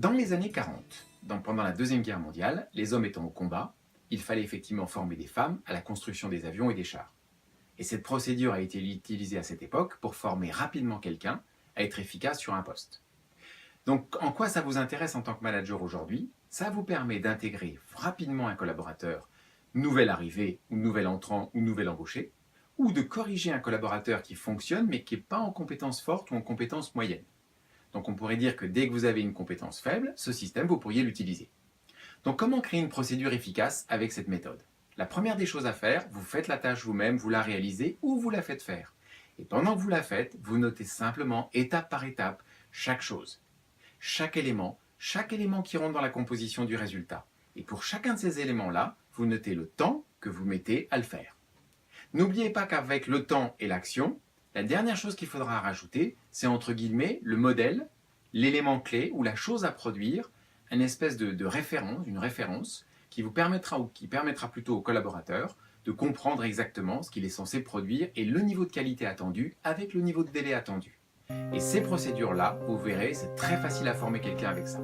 Dans les années 40, pendant la Deuxième Guerre mondiale, les hommes étant au combat, il fallait effectivement former des femmes à la construction des avions et des chars. Et cette procédure a été utilisée à cette époque pour former rapidement quelqu'un à être efficace sur un poste. Donc, en quoi ça vous intéresse en tant que manager aujourd'hui? Ça vous permet d'intégrer rapidement un collaborateur nouvel arrivé, ou nouvel entrant, ou nouvel embauché, ou de corriger un collaborateur qui fonctionne mais qui n'est pas en compétence forte ou en compétence moyenne. Donc on pourrait dire que dès que vous avez une compétence faible, ce système, vous pourriez l'utiliser. Donc comment créer une procédure efficace avec cette méthode? La première des choses à faire, vous faites la tâche vous-même, vous la réalisez ou vous la faites faire. Et pendant que vous la faites, vous notez simplement, étape par étape, chaque chose, chaque élément qui rentre dans la composition du résultat. Et pour chacun de ces éléments-là, vous notez le temps que vous mettez à le faire. N'oubliez pas qu'avec le temps et l'action, la dernière chose qu'il faudra rajouter, c'est entre guillemets le modèle, l'élément clé ou la chose à produire, une espèce de référence, une référence qui vous permettra ou qui permettra plutôt au collaborateur de comprendre exactement ce qu'il est censé produire et le niveau de qualité attendu avec le niveau de délai attendu. Et ces procédures-là, vous verrez, c'est très facile à former quelqu'un avec ça.